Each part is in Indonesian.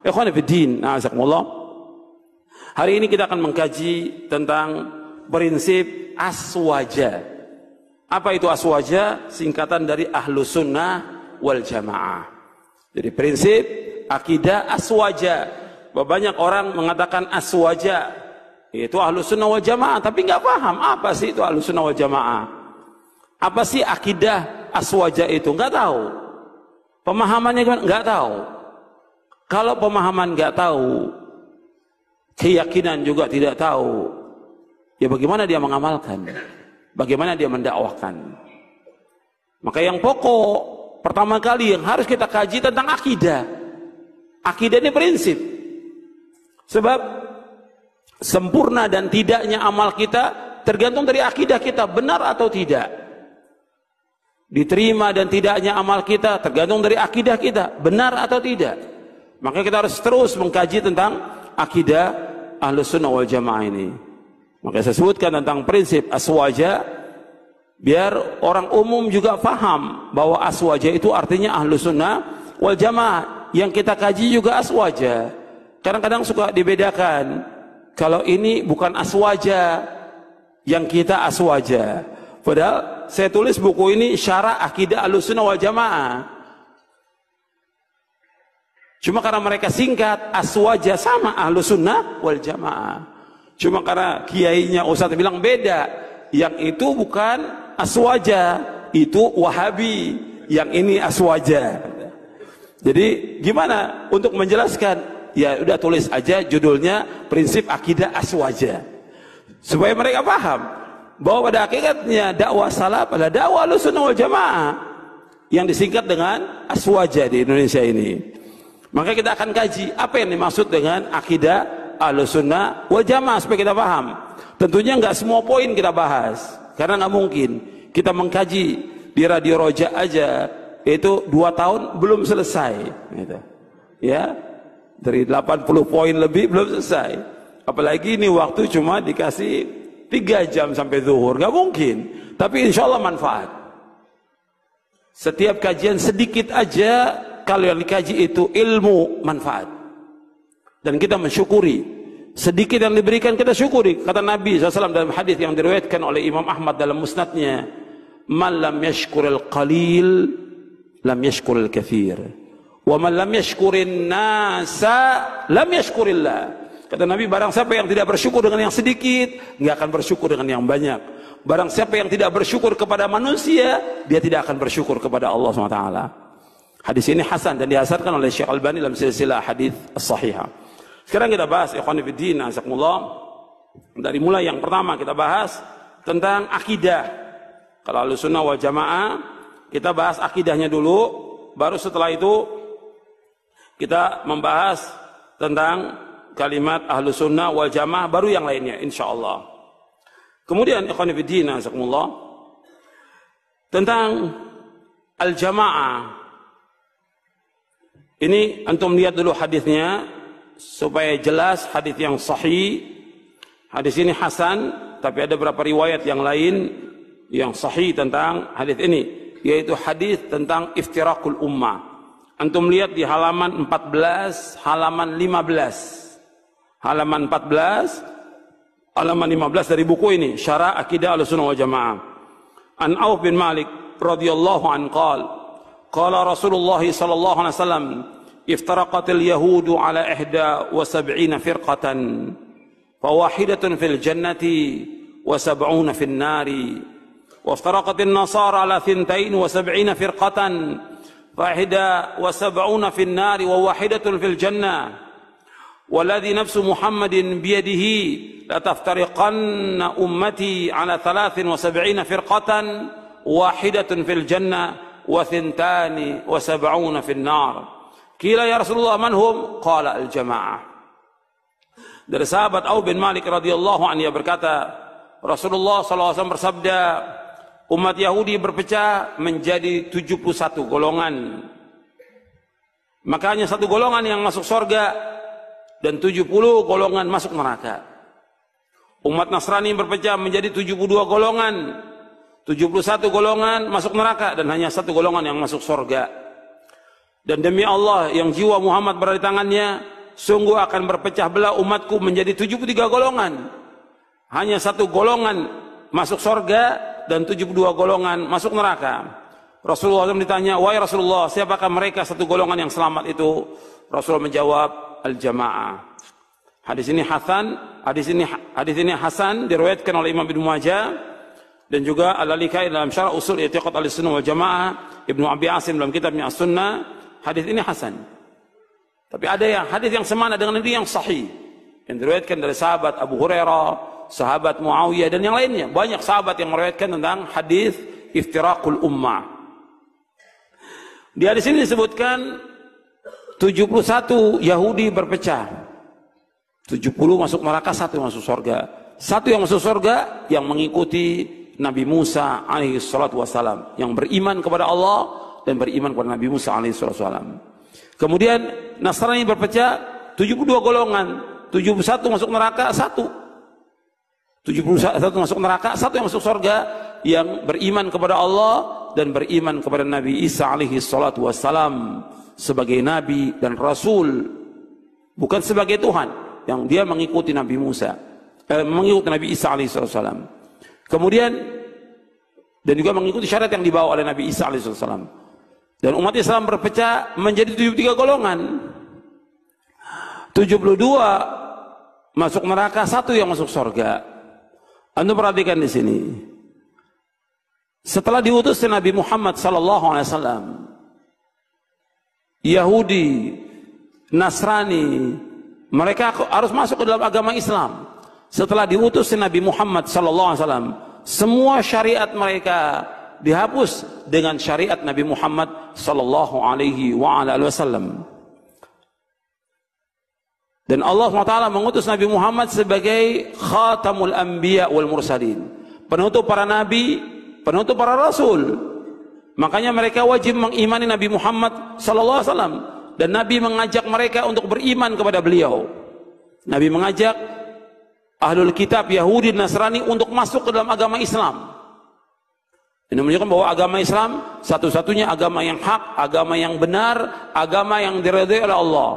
Ikhwan fiddin, a'azakumullah. Hari ini kita akan mengkaji tentang prinsip aswaja. Apa itu aswaja? Singkatan dari Ahlus Sunnah wal Jamaah. Jadi prinsip akidah aswaja. Banyak orang mengatakan aswaja itu Ahlus Sunnah wal Jamaah, tapi nggak paham apa sih itu Ahlus Sunnah wal Jamaah. Apa sih akidah aswaja itu? Nggak tahu. Pemahamannya gimana? Nggak tahu. Kalau pemahaman nggak tahu, keyakinan juga tidak tahu, ya bagaimana dia mengamalkan? Bagaimana dia mendakwahkan? Maka yang pokok pertama kali yang harus kita kaji tentang akidah. Akidah ini prinsip. Sebab sempurna dan tidaknya amal kita tergantung dari akidah kita, benar atau tidak. Diterima dan tidaknya amal kita tergantung dari akidah kita, benar atau tidak. Maka kita harus terus mengkaji tentang akidah Ahlus Sunnah wal Jamaah ini. Maka saya sebutkan tentang prinsip aswaja, biar orang umum juga paham bahwa aswaja itu artinya Ahlus Sunnah wal Jamaah. Yang kita kaji juga aswaja. Kadang-kadang suka dibedakan, kalau ini bukan aswaja, yang kita aswaja. Padahal saya tulis buku ini syarah akidah Ahlus Sunnah wal Jamaah. Cuma karena mereka singkat, aswaja sama Ahlus Sunnah wal Jamaah. Cuma karena kiainya Ustadz bilang beda, yang itu bukan aswaja, itu Wahabi, yang ini aswaja. Jadi gimana untuk menjelaskan? Ya udah tulis aja judulnya prinsip akidah aswaja, supaya mereka paham bahwa pada hakikatnya dakwah salaf adalah dakwah Ahlus Sunnah wal Jamaah yang disingkat dengan aswaja di Indonesia ini. Maka kita akan kaji apa yang dimaksud dengan akidah Ahlus Sunnah wal Jamaah supaya kita paham. Tentunya nggak semua poin kita bahas, karena nggak mungkin kita mengkaji di Radio Roja aja itu 2 tahun belum selesai, gitu. Ya, dari 80 poin lebih belum selesai. Apalagi ini waktu cuma dikasih 3 jam sampai zuhur, nggak mungkin. Tapi insya Allah manfaat. Setiap kajian sedikit aja, kalau yang dikaji itu ilmu manfaat, dan kita mensyukuri sedikit yang diberikan, kita syukuri. Kata Nabi SAW dalam hadis yang diriwayatkan oleh Imam Ahmad dalam musnadnya, man lam yashkuril qalil lam yashkuril kathir, wa man lam yashkurin nasa lam yashkurillah. Kata Nabi, barang siapa yang tidak bersyukur dengan yang sedikit, nggak akan bersyukur dengan yang banyak. Barang siapa yang tidak bersyukur kepada manusia, dia tidak akan bersyukur kepada Allah SWT. Hadis ini hasan dan dihasankan oleh Syekh Albani dalam silsilah hadis as-sahihah. Sekarang kita bahas ikhwan fillah, azakumullah. Dari mulai yang pertama kita bahas tentang akidah. Kalau Ahlus Sunnah wal Jamaah, kita bahas akidahnya dulu, baru setelah itu kita membahas tentang kalimat Ahlus Sunnah wal Jamaah, baru yang lainnya insyaallah. Kemudian ikhwan fillah, azakumullah, tentang al-jamaah. Ini antum lihat dulu hadisnya supaya jelas, hadis yang sahih. Hadis ini hasan, tapi ada beberapa riwayat yang lain yang sahih tentang hadis ini, yaitu hadis tentang iftirakul ummah. Antum lihat di halaman 14, halaman 15. Halaman 14, halaman 15 dari buku ini, Syarah Akidah Ahlussunnah wal Jamaah. An Auf bin Malik radhiyallahu anhu qala qala Rasulullah sallallahu alaihi wasallam iftaraqatil yahudu ala 71 firqatan fawahidatun fil jannati wa 70 fil nari wa iftaraqatil nasara ala 72 firqatan fa 71 fil nari wa wahidatun fil jannah walladhi nafsu Muhammadin biyadihi la taftariqanna ummati ala 73 firqatan wahidatun fil jannah wa 72 fil nar. Qila ya Rasulullah man hum? Qala al jamaah. Dari sahabat Auf bin Malik radhiyallahu anhu berkata, Rasulullah SAW bersabda, umat Yahudi berpecah menjadi 71 golongan. Makanya 1 golongan yang masuk surga dan 70 golongan masuk neraka. Umat Nasrani berpecah menjadi 72 golongan, 71 golongan masuk neraka dan hanya 1 golongan yang masuk surga. Dan demi Allah yang jiwa Muhammad berada di tangannya, sungguh akan berpecah belah umatku menjadi 73 golongan. Hanya satu golongan masuk surga dan 72 golongan masuk neraka. Rasulullah SAW ditanya, wahai Rasulullah, siapakah mereka satu golongan yang selamat itu? Rasulullah menjawab, al-jamaah. Hadis ini hasan diriwayatkan oleh Imam Ibnu Majah dan juga Al-Lalikai dalam Syarah Usul I'tiqad Ahlussunnah wal Jamaah, Ibnu Abi Asim dalam kitabnya As-Sunnah. Hadis ini hasan. Tapi ada yang hadis yang semana dengan ini yang sahih, yang diriwayatkan dari sahabat Abu Hurairah, sahabat Muawiyah dan yang lainnya. Banyak sahabat yang meriwayatkan tentang hadis iftiraqul ummah. Di hadis ini disebutkan 71 Yahudi berpecah. 70 masuk neraka, 1 masuk surga. 1 yang masuk surga yang mengikuti Nabi Musa alaihi salatu wassalam, yang beriman kepada Allah dan beriman kepada Nabi Musa alaihi salatu wassalam. Kemudian Nasrani berpecah 72 golongan. 71 masuk neraka, 1. 71 masuk neraka, 1 yang masuk surga, yang beriman kepada Allah dan beriman kepada Nabi Isa alaihi salatu wassalam sebagai Nabi dan Rasul, bukan sebagai Tuhan, yang dia mengikuti Nabi Musa, mengikuti Nabi Isa alaihi salatu wassalam. Kemudian dan juga mengikuti syariat yang dibawa oleh Nabi Isa alaihi salatu wassalam. Dan umat Islam berpecah menjadi 73 golongan. 72 masuk neraka, 1 yang masuk surga. Anda perhatikan di sini. Setelah diutus Nabi Muhammad sallallahu alaihi wasallam, Yahudi, Nasrani, mereka harus masuk ke dalam agama Islam. Setelah diutus Nabi Muhammad sallallahu alaihi wasallam, semua syariat mereka dihapus dengan syariat Nabi Muhammad sallallahu alaihi wasallam. Dan Allah SWT mengutus Nabi Muhammad sebagai khatamul anbiya wal mursalin, penutup para nabi, penutup para rasul. Makanya mereka wajib mengimani Nabi Muhammad sallallahu alaihi wasallam, dan Nabi mengajak mereka untuk beriman kepada beliau. Nabi mengajak ahlul kitab Yahudi dan Nasrani untuk masuk ke dalam agama Islam. Ini menunjukkan bahwa agama Islam satu-satunya agama yang hak, agama yang benar, agama yang diridhai oleh Allah.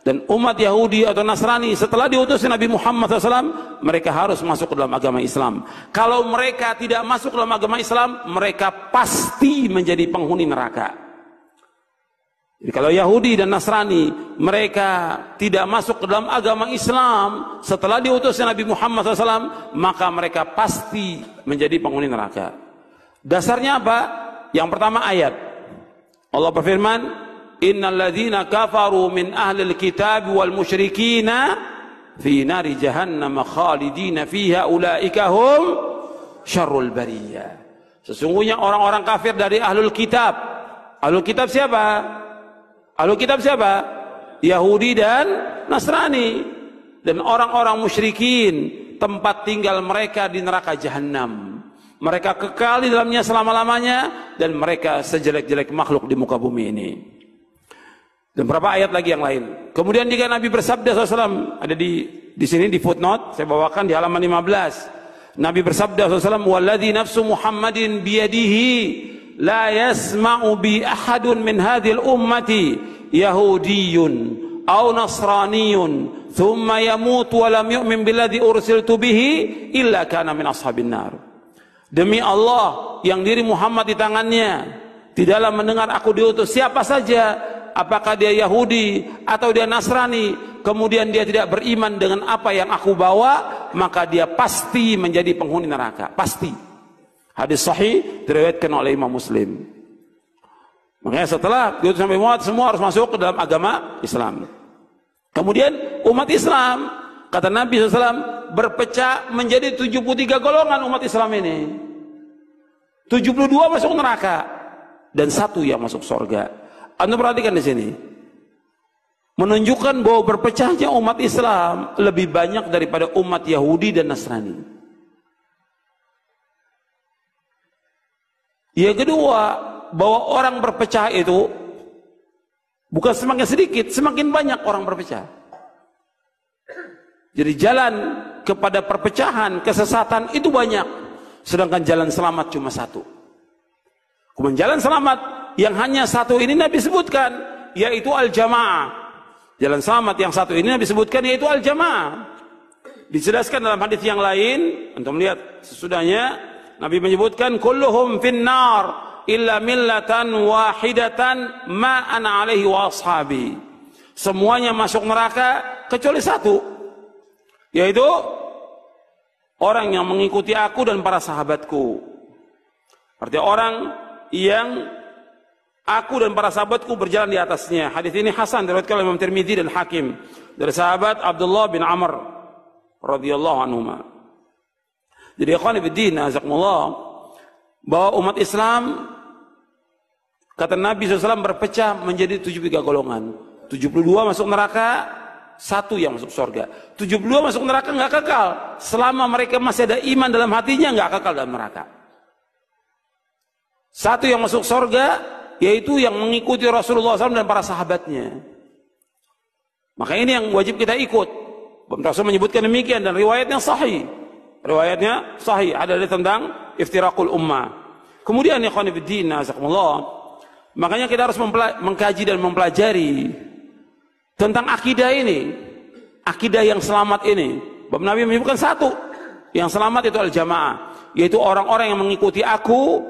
Dan umat Yahudi atau Nasrani setelah diutus Nabi Muhammad SAW, mereka harus masuk ke dalam agama Islam. Kalau mereka tidak masuk ke dalam agama Islam, mereka pasti menjadi penghuni neraka. Jadi kalau Yahudi dan Nasrani mereka tidak masuk ke dalam agama Islam setelah diutus Nabi Muhammad SAW, maka mereka pasti menjadi penghuni neraka. Dasarnya apa? Yang pertama ayat Allah berfirman, innal ladzina kafaru min ahlil kitab wal musyrikina fi nari jahannam khalidina fiha ulaika hum syarrul bariyah. Sesungguhnya orang-orang kafir dari ahlul kitab. Ahlul kitab siapa? Ahlul kitab siapa? Yahudi dan Nasrani. Dan orang-orang musyrikin, tempat tinggal mereka di neraka jahanam. Mereka kekal di dalamnya selama-lamanya, dan mereka sejelek-jelek makhluk di muka bumi ini. Dan berapa ayat lagi yang lain. Kemudian jika Nabi bersabda SAW, ada di sini di footnote, saya bawakan di halaman 15. Nabi bersabda SAW, walladzi nafsu Muhammadin biyadihi la yasma'u bi ahadun min hadhil ummati yahudiyyun aw nasraniyun thumma yamut wa lam yu'min billadzi ursiltu bihi illa kana min ashabin nar. Demi Allah yang diri Muhammad di tangannya, tidaklah mendengar aku diutus siapa saja, apakah dia Yahudi atau dia Nasrani, kemudian dia tidak beriman dengan apa yang aku bawa, maka dia pasti menjadi penghuni neraka, pasti. Hadis sahih diriwayatkan oleh Imam Muslim. Makanya setelah diutus Nabi Muhammad, semua harus masuk ke dalam agama Islam. Kemudian umat Islam, kata Nabi SAW, berpecah menjadi 73 golongan umat Islam ini. 72 masuk neraka dan 1 yang masuk surga. Anda perhatikan di sini, menunjukkan bahwa berpecahnya umat Islam lebih banyak daripada umat Yahudi dan Nasrani. Yang kedua, bahwa orang berpecah itu bukan semakin sedikit, semakin banyak orang berpecah. Jadi jalan kepada perpecahan, kesesatan itu banyak, sedangkan jalan selamat cuma 1. Kemudian jalan selamat yang hanya satu ini Nabi sebutkan, yaitu al-jamaah. Jalan selamat yang satu ini Nabi sebutkan, yaitu al-jamaah. Dijelaskan dalam hadis yang lain, untuk melihat sesudahnya, Nabi menyebutkan kulluhum finnar illa millatan wahidatan ma ana alaihi wa ashabi. Semuanya masuk neraka kecuali satu, yaitu orang yang mengikuti aku dan para sahabatku. Artinya orang yang aku dan para sahabatku berjalan di atasnya. Hadis ini hasan diriwayatkan oleh Imam Tirmidzi dan Hakim dari sahabat Abdullah bin Amr radhiyallahu anhuma. Jadi ikhwan fillah, azakumullah, bahwa umat Islam, kata Nabi SAW, berpecah menjadi 73 golongan. 72 masuk neraka, 1 yang masuk surga. 72 masuk neraka nggak kekal. Selama mereka masih ada iman dalam hatinya, nggak kekal dalam neraka. 1 yang masuk surga, yaitu yang mengikuti Rasulullah SAW dan para sahabatnya. Maka ini yang wajib kita ikut. Rasul menyebutkan demikian dan riwayatnya sahih. Riwayatnya sahih, ada tentang iftiraqul ummah. Kemudian ya ikhwan fillah, azakumullah, makanya kita harus mengkaji dan mempelajari tentang akidah ini, akidah yang selamat ini. Sebab Nabi menyebutkan satu, yang selamat itu al-jamaah, yaitu orang-orang yang mengikuti aku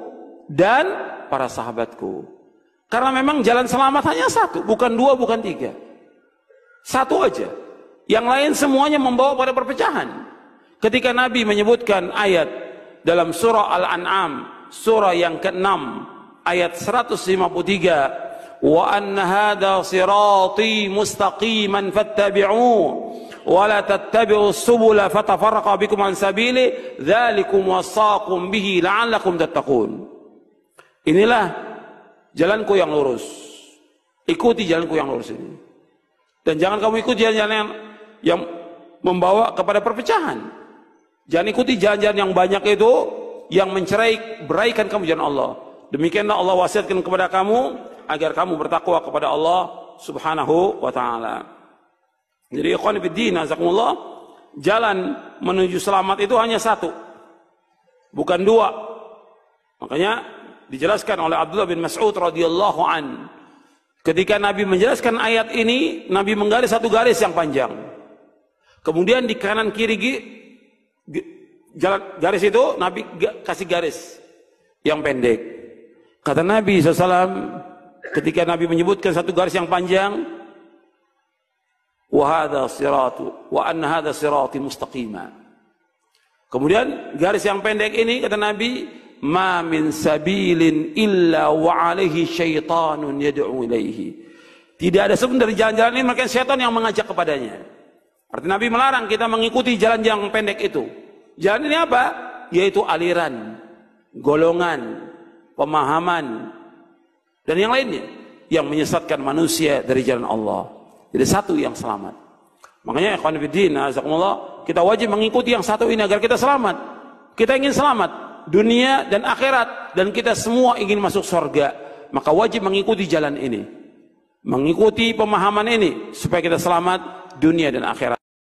dan para sahabatku. Karena memang jalan selamat hanya satu, bukan 2, bukan 3. Satu aja. Yang lain semuanya membawa pada perpecahan. Ketika Nabi menyebutkan ayat dalam surah Al-An'am, surah yang ke-6, ayat 153, wa anna hadha sirati mustaqiman fattabi'uhu wa la tattabi'us subula fatafarraqa bikum an sabili dzalikum wasaqum bihi la'allakum tattaqun. Inilah jalanku yang lurus, ikuti jalanku yang lurus ini, dan jangan kamu ikuti jalan-jalan yang membawa kepada perpecahan. Jangan ikuti jalan-jalan yang banyak itu, yang beraikan kamu jalan Allah. Demikianlah Allah wasiatkan kepada kamu agar kamu bertakwa kepada Allah Subhanahu wa taala. Jadi ikhwan fillah, azakumullah, jalan menuju selamat itu hanya satu, bukan 2. Makanya dijelaskan oleh Abdullah bin Mas'ud radhiyallahu an, ketika Nabi menjelaskan ayat ini, Nabi menggaris satu garis yang panjang. Kemudian di kanan kiri jalan garis itu Nabi kasih garis yang pendek. Kata Nabi SAW, ketika Nabi menyebutkan satu garis yang panjang, wa anna hadha sirati mustaqima. Kemudian garis yang pendek ini, kata Nabi, ma min sabilin illa wa alaihi syaitanun yad'u ilaihi. Tidak ada sebenarnya dari jalan-jalan ini maka syaitan yang mengajak kepadanya. Artinya Nabi melarang kita mengikuti jalan yang pendek itu. Jalan ini apa? Yaitu aliran, golongan, pemahaman, dan yang lainnya yang menyesatkan manusia dari jalan Allah. Jadi satu yang selamat. Makanya ikhwan fillah, azakumullah, kita wajib mengikuti yang satu ini agar kita selamat. Kita ingin selamat dunia dan akhirat, dan kita semua ingin masuk surga. Maka wajib mengikuti jalan ini, mengikuti pemahaman ini supaya kita selamat dunia dan akhirat.